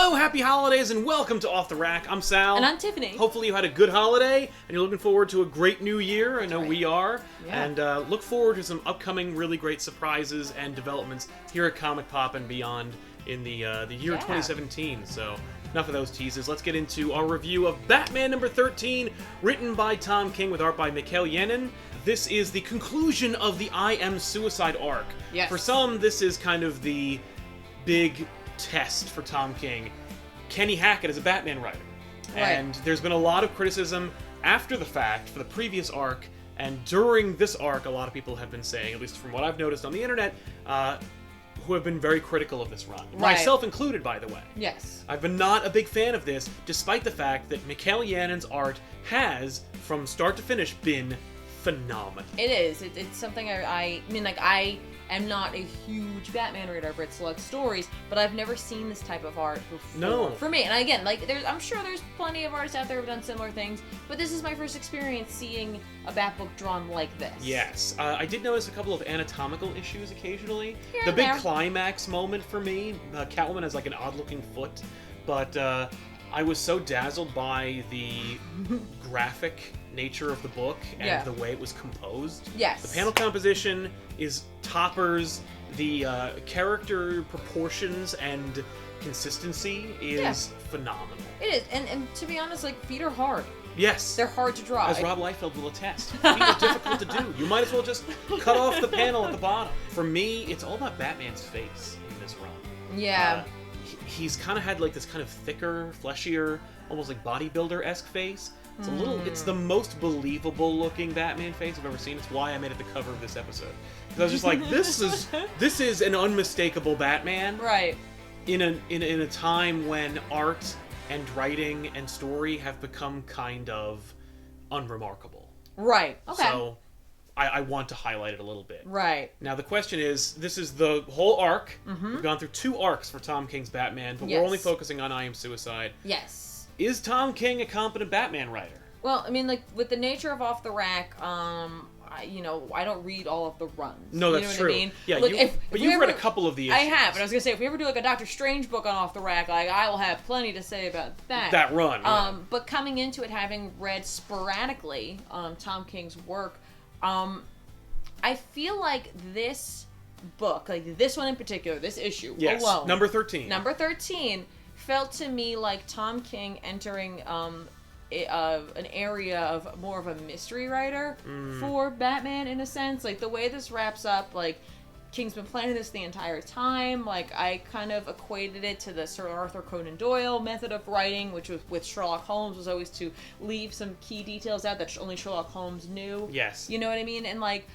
Hello, happy holidays, and welcome to Off the Rack. I'm Sal. And I'm Tiffany. Hopefully you had a good holiday, and you're looking forward to a great new year. I know we are. Yeah. And look forward to some upcoming really great surprises and developments here at ComicPOP and beyond in the year 2017. So, enough of those teases. Let's get into our review of Batman number 13, written by Tom King with art by Mikhail Yenin. This is the conclusion of the I Am Suicide arc. Yes. For some, this is kind of the big test for Tom King. Can he hack it as a Batman writer? Right. And there's been a lot of criticism after the fact for the previous arc, and during this arc, a lot of people have been saying, at least from what I've noticed on the internet, who have been very critical of this run. Right. Myself included, by the way. Yes. I've been not a big fan of this, despite the fact that Mikhail Yanin's art has, from start to finish, been phenomenal. It is. It's something I mean, like, I am not a huge Batman reader. I've read select stories, but I've never seen this type of art before. No. For me. And again, like, I'm sure there's plenty of artists out there who've done similar things, but this is my first experience seeing a Bat book drawn like this. Yes. I did notice a couple of anatomical issues occasionally. Here The and big there. climax moment for me, Catwoman has like an odd-looking foot, but I was so dazzled by the graphic nature of the book and the way it was composed. Yes. The panel composition is toppers. The character proportions and consistency is phenomenal. It is. And to be honest, like, feet are hard. Yes. They're hard to draw. As Rob Liefeld will attest. Feet are difficult to do. You might as well just cut off the panel at the bottom. For me, it's all about Batman's face in this run. Yeah. He's kind of had like this kind of thicker, fleshier, almost like bodybuilder-esque face. It's a little. It's the most believable looking Batman face I've ever seen. It's why I made it the cover of this episode. Because I was just like, this is an unmistakable Batman. Right. In a time when art and writing and story have become kind of unremarkable. Right. Okay. So I want to highlight it a little bit. Right. Now the question is, this is the whole arc. We've gone through 2 arcs for Tom King's Batman, but we're only focusing on I Am Suicide. Yes. Is Tom King a competent Batman writer? Well, I mean, like, with the nature of Off the Rack, I don't read all of the runs. No, that's true. true. What I mean? Yeah, Look, you've read a couple of the issues. I have, and I was gonna say, if we ever do like a Doctor Strange book on Off the Rack, like, I will have plenty to say about that. That run. Yeah. But coming into it, having read sporadically Tom King's work, I feel like this book, like this one in particular, this issue alone, number 13. Number 13 felt to me like Tom King entering an area of more of a mystery writer for Batman, in a sense. Like, the way this wraps up, like, King's been planning this the entire time. Like, I kind of equated it to the Sir Arthur Conan Doyle method of writing, which was with Sherlock Holmes, was always to leave some key details out that only Sherlock Holmes knew. Yes. You know what I mean? And, like,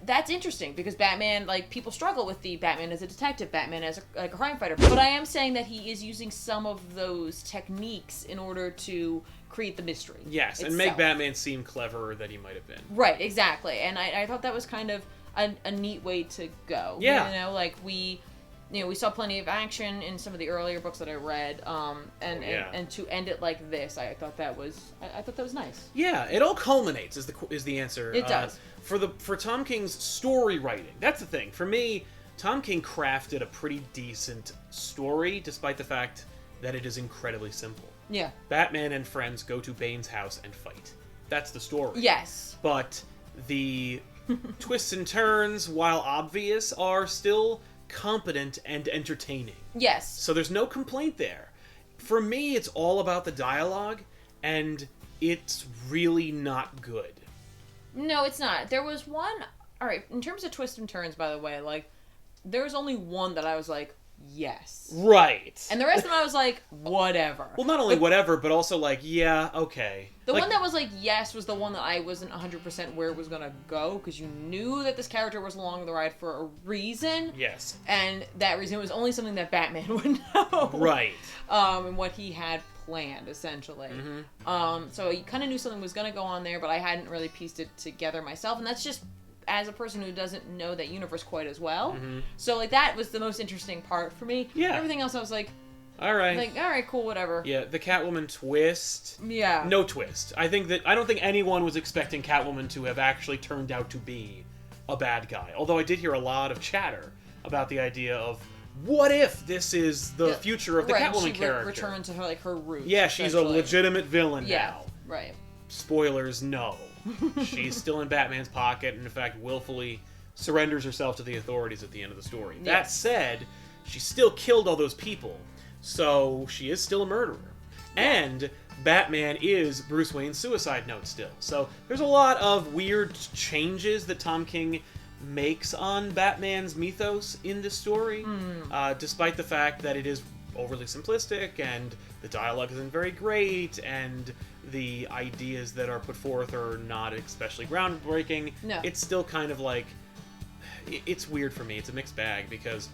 that's interesting, because Batman, like, people struggle with the Batman as a detective, Batman as a crime fighter. But I am saying that he is using some of those techniques in order to create the mystery. Yes, and make Batman seem cleverer than he might have been. Right, exactly. And I thought that was kind of a neat way to go. Yeah. You know, like, we saw plenty of action in some of the earlier books that I read, and to end it like this, I thought that was nice. Yeah, it all culminates is the answer. It does. For Tom King's story writing. That's the thing. For me, Tom King crafted a pretty decent story, despite the fact that it is incredibly simple. Yeah. Batman and friends go to Bane's house and fight. That's the story. Yes. But the twists and turns, while obvious, are still competent and entertaining. Yes. So there's no complaint there. For me, it's all about the dialogue, and it's really not good. No, it's not. There was one... Alright, in terms of twists and turns, by the way, like, there was only one that I was like, yes. Right. And the rest of them I was like, whatever. Well, not only whatever, but also like, yeah, okay. The one that was like, yes, was the one that I wasn't 100% where it was going to go, because you knew that this character was along the ride for a reason. Yes. And that reason was only something that Batman would know. Right. And what he had planned, essentially. So you kind of knew something was going to go on there, but I hadn't really pieced it together myself. And that's just as a person who doesn't know that universe quite as well. So, like, that was the most interesting part for me. Yeah. Everything else I was like, All right. Like, all right, cool, whatever. Yeah, the Catwoman twist. Yeah. No twist. I don't think anyone was expecting Catwoman to have actually turned out to be a bad guy. Although I did hear a lot of chatter about the idea of what if this is the future of the Catwoman she character? Return to her her roots. Yeah, she's a legitimate villain now. Right. Spoilers, no. She's still in Batman's pocket, and in fact, willfully surrenders herself to the authorities at the end of the story. Yes. That said, she still killed all those people, so she is still a murderer. And Batman is Bruce Wayne's suicide note still. So there's a lot of weird changes that Tom King makes on Batman's mythos in this story, despite the fact that it is overly simplistic and the dialogue isn't very great and the ideas that are put forth are not especially groundbreaking. No. It's still kind of like, it's weird for me. It's a mixed bag because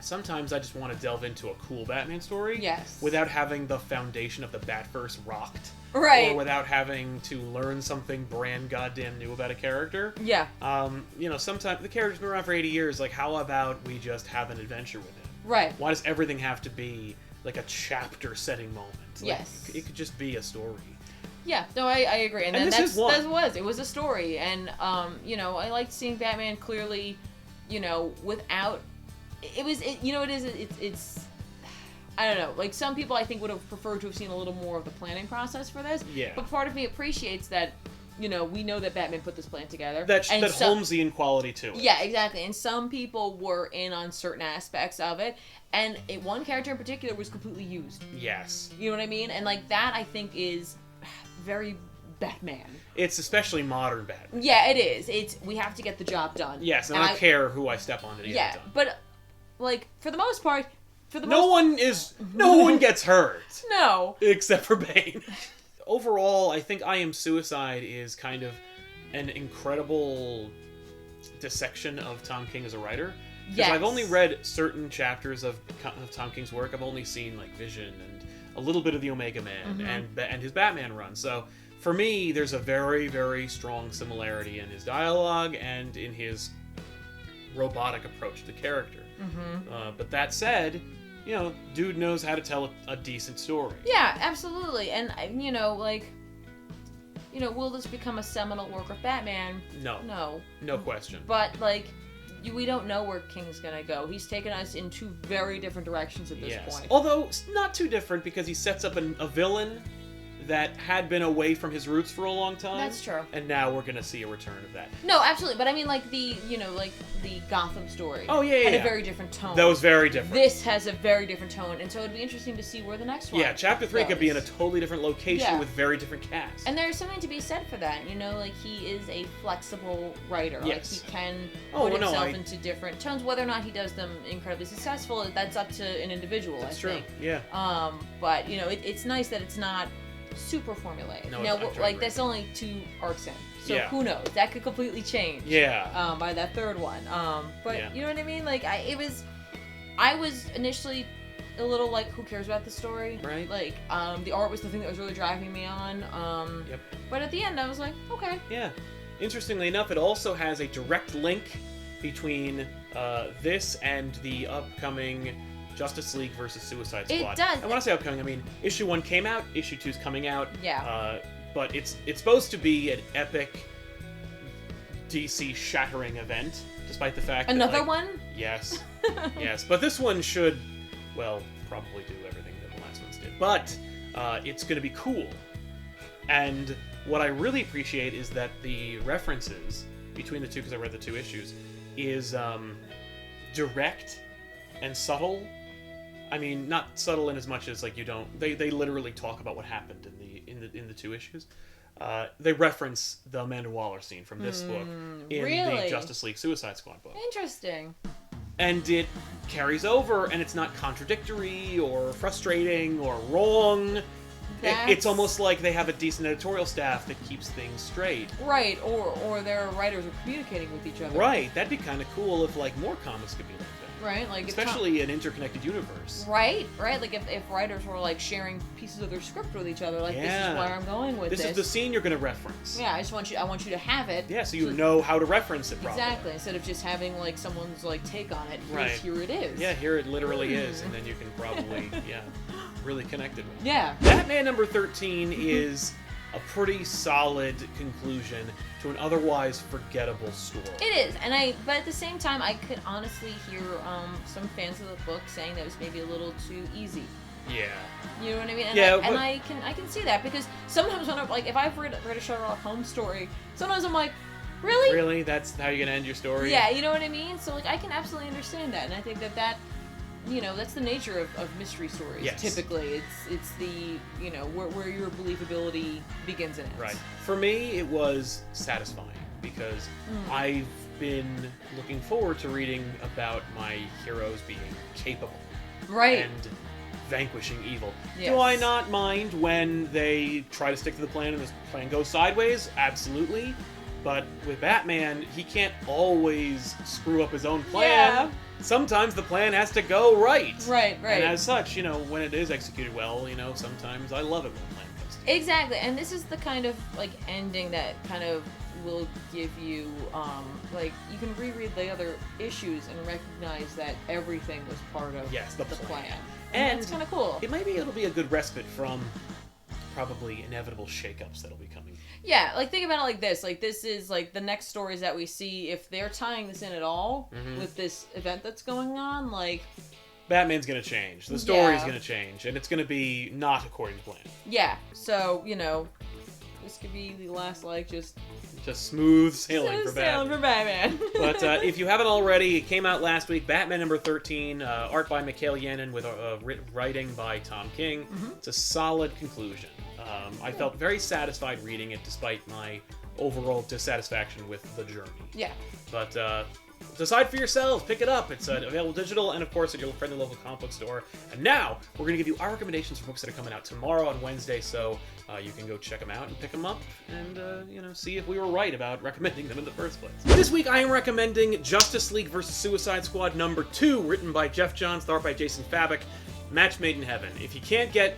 sometimes I just want to delve into a cool Batman story without having the foundation of the Batverse rocked. Right. Or without having to learn something brand goddamn new about a character. Yeah. Sometimes the character's been around for 80 years. Like, how about we just have an adventure with him? Right. Why does everything have to be like a chapter-setting moment? Like, Yes. It could just be a story. Yeah, no, I agree, and this that's is one. it was a story, and I liked seeing Batman clearly, without it's I don't know, like some people I think would have preferred to have seen a little more of the planning process for this. Yeah. But part of me appreciates that, we know that Batman put this plan together. That Holmesian quality to it. Yeah, exactly. And some people were in on certain aspects of it, and one character in particular was completely used. Yes. You know what I mean? And like that, I think is very Batman. It's especially modern Batman. Yeah, it is. We have to get the job done. Yes, and I don't care who I step on to get it done. But like for the most part, no one gets hurt. No. Except for Bane. Overall, I think I Am Suicide is kind of an incredible dissection of Tom King as a writer. Because I've only read certain chapters of Tom King's work. I've only seen like Vision and a little bit of the Omega Man and his Batman run. So for me, there's a very, very strong similarity in his dialogue and in his robotic approach to the character. But that said, dude knows how to tell a decent story. Yeah, absolutely. And, will this become a seminal work of Batman? No. No. No question. But, we don't know where King's gonna go. He's taken us in two very different directions at this point. Although, not too different because he sets up a villain that had been away from his roots for a long time. That's true. And now we're gonna see a return of that. No, absolutely. But I mean, the Gotham story. Oh, yeah. Had a very different tone. That was very different. This has a very different tone, and so it'd be interesting to see where the next one Chapter 3 goes. could be in a totally different location with very different casts. And there's something to be said for that. He is a flexible writer. Yes. He can put himself into different tones. Whether or not he does them incredibly successful, that's up to an individual, That's I true. think. Yeah. But, it's nice that it's not super formulaic. No, that's only 2 arcs in. So who knows? That could completely change. Yeah. By that third one. But you know what I mean? I was initially a little like, who cares about the story? Right. The art was the thing that was really driving me on. Yep. But at the end, I was like, okay. Yeah. Interestingly enough, it also has a direct link between this and the upcoming Justice League versus Suicide Squad. It does. And when I say upcoming, I mean issue 1 came out, issue 2's coming out. Yeah. But it's supposed to be an epic DC shattering event, despite the fact Another that, one? Yes. Yes. But this one should, probably do everything that the last ones did. But it's going to be cool. And what I really appreciate is that the references between the two, because I read the 2 issues, is direct and subtle. I mean, not subtle in as much as they literally talk about what happened in the 2 issues. They reference the Amanda Waller scene from this book in the Justice League Suicide Squad book. Interesting. And it carries over, and it's not contradictory or frustrating or wrong. It's almost like they have a decent editorial staff that keeps things straight. Right, or their writers are communicating with each other. Right, that'd be kind of cool if more comics could be like that. Right, especially an interconnected universe. Right. If writers were sharing pieces of their script with each other, this is where I'm going with this. This is the scene you're going to reference. Yeah, I want you to have it. Yeah, so you know how to reference it properly. Exactly. Instead of just having someone's take on it. Here it is. Yeah, here it literally is, and then you can probably really connect it with. Yeah. Batman number 13 is a pretty solid conclusion to an otherwise forgettable story. It is, but at the same time, I could honestly hear some fans of the book saying that it was maybe a little too easy. Yeah. You know what I mean? And yeah, I can see that, because sometimes when if I've read a Sherlock Holmes story, sometimes I'm like, really? Really? That's how you're gonna end your story? Yeah, you know what I mean? So I can absolutely understand that, and I think that that's the nature of mystery stories. Yes. Typically, it's the where your believability begins and ends. Right. For me, it was satisfying because I've been looking forward to reading about my heroes being capable. Right. And vanquishing evil. Yes. Do I not mind when they try to stick to the plan and this plan goes sideways? Absolutely. But with Batman, he can't always screw up his own plan. Yeah. Sometimes the plan has to go right. Right. And as such, when it is executed well, sometimes I love it when the plan comes together. Exactly. And this is the kind of ending that kind of will give you you can reread the other issues and recognize that everything was part of the plan. And it's kind of cool. It'll be a good respite from probably inevitable shakeups that'll be coming. Yeah, think about it like this. This is the next stories that we see. If they're tying this in at all with this event that's going on, Batman's gonna change. The story's gonna change, and it's gonna be not according to plan. Yeah. So this could be the last just smooth sailing for Batman. But if you haven't already, it came out last week. Batman number 13, art by Mikhail Yanin with writing by Tom King. It's a solid conclusion. I felt very satisfied reading it, despite my overall dissatisfaction with the journey. Yeah. But decide for yourselves. Pick it up. It's available digital and, of course, at your friendly local comic book store. And now we're going to give you our recommendations for books that are coming out tomorrow on Wednesday, so you can go check them out and pick them up and, see if we were right about recommending them in the first place. This week I am recommending Justice League vs. Suicide Squad number 2, written by Jeff Johns, art by Jason Fabok. Match made in heaven. If you can't get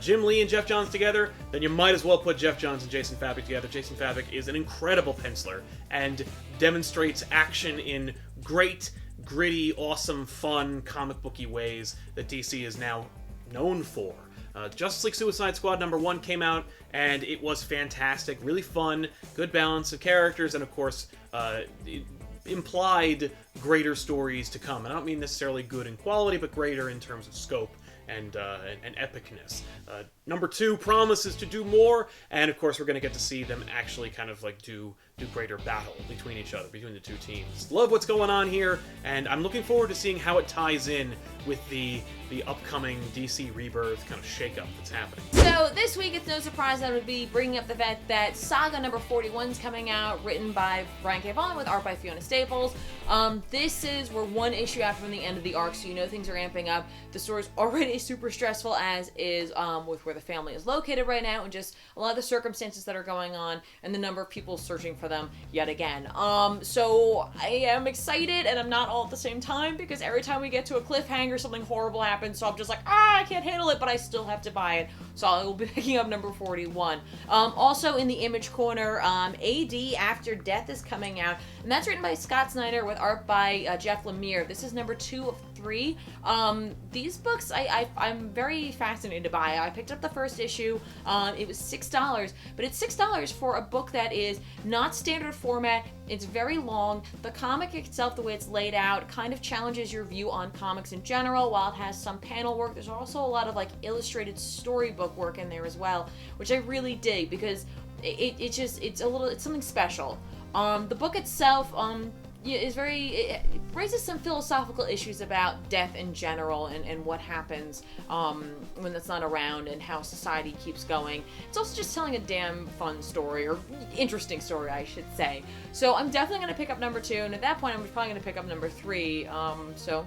Jim Lee and Jeff Johns together, then you might as well put Jeff Johns and Jason Fabok together. Jason Fabok is an incredible penciler and demonstrates action in great, gritty, awesome, fun, comic booky ways that DC is now known for. Justice League Suicide Squad number 1 came out, and it was fantastic, really fun, good balance of characters, and of course, it implied greater stories to come. And I don't mean necessarily good in quality, but greater in terms of scope and epicness. Number 2 promises to do more, and of course we're going to get to see them actually kind of do greater battle between each other, between the two teams. Love what's going on here, and I'm looking forward to seeing how it ties in with the upcoming DC Rebirth kind of shakeup that's happening. So this week, it's no surprise that I would be bringing up the fact that Saga number 41 is coming out, written by Brian K. Vaughan with art by Fiona Staples. We're one issue out from the end of the arc, so things are amping up. The story's already super stressful, as is with where the family is located right now, and just a lot of the circumstances that are going on, and the number of people searching for them yet again. So I am excited, and I'm not all at the same time, because every time we get to a cliffhanger, something horrible happens, so I'm just like, I can't handle it, but I still have to buy it. So I will be picking up number 41. Also in the Image Corner, AD After Death is coming out, and that's written by Scott Snyder with art by Jeff Lemire. This is number 2 of 3. These books I'm very fascinated by. I picked up the first issue. It was $6, but it's $6 for a book that is not standard format. It's very long. The comic itself, the way it's laid out, kind of challenges your view on comics in general. While it has some panel work, there's also a lot of illustrated storybook work in there as well, which I really dig, because it's something special. The book itself is it raises some philosophical issues about death in general, and what happens when that's not around, and how society keeps going. It's also just telling a damn fun story, or interesting story, I should say. So I'm definitely going to pick up number 2, and at that point I'm probably going to pick up number 3. So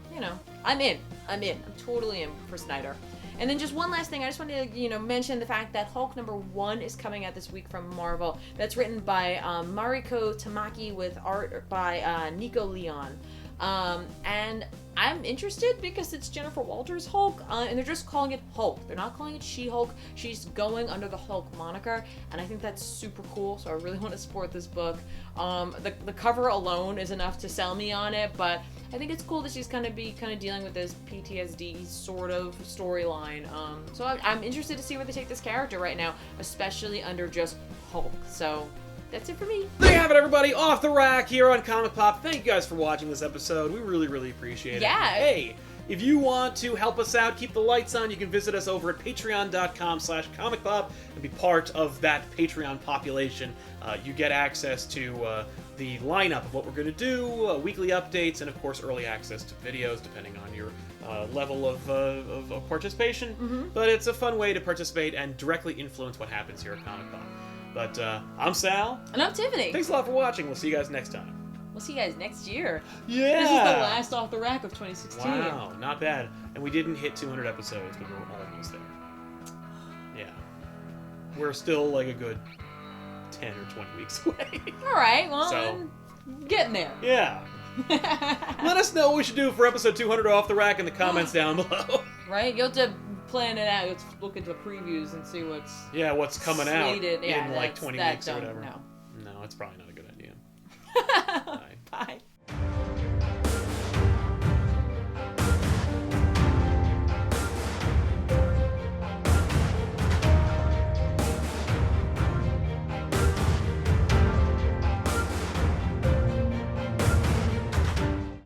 I'm in. I'm totally in for Snyder. And then just one last thing, I just wanted to, mention the fact that Hulk number 1 is coming out this week from Marvel. That's written by Mariko Tamaki with art by Nico Leon. And I'm interested because it's Jennifer Walters' Hulk, and they're just calling it Hulk. They're not calling it She-Hulk. She's going under the Hulk moniker, and I think that's super cool, so I really want to support this book. The cover alone is enough to sell me on it, but I think it's cool that she's going to be kind of dealing with this PTSD sort of storyline. So I'm interested to see where they take this character right now, especially under just Hulk. So that's it for me. There you have it, everybody. Off the Rack here on Comic Pop. Thank you guys for watching this episode. We really, really appreciate it. Yeah. Hey, if you want to help us out, keep the lights on, you can visit us over at patreon.com/comicpop and be part of that Patreon population. You get access to the lineup of what we're going to do, weekly updates, and of course early access to videos, depending on your level of participation. But it's a fun way to participate and directly influence what happens here at Comic Pop. But I'm Sal. And I'm Tiffany. Thanks a lot for watching. We'll see you guys next time. We'll see you guys next year. Yeah! This is the last Off the Rack of 2016. Wow, not bad. And we didn't hit 200 episodes, but we're almost there. Yeah. We're still like a good 10 or 20 weeks away. Alright, well, So, I'm getting there. yeah. Let us know what we should do for episode 200 Off the Rack in the comments down below. Right? You'll have to plan it out. Let's look into the previews and see what's coming out slated. in like 20 weeks or done. whatever. No. No, it's probably not a good idea. Bye.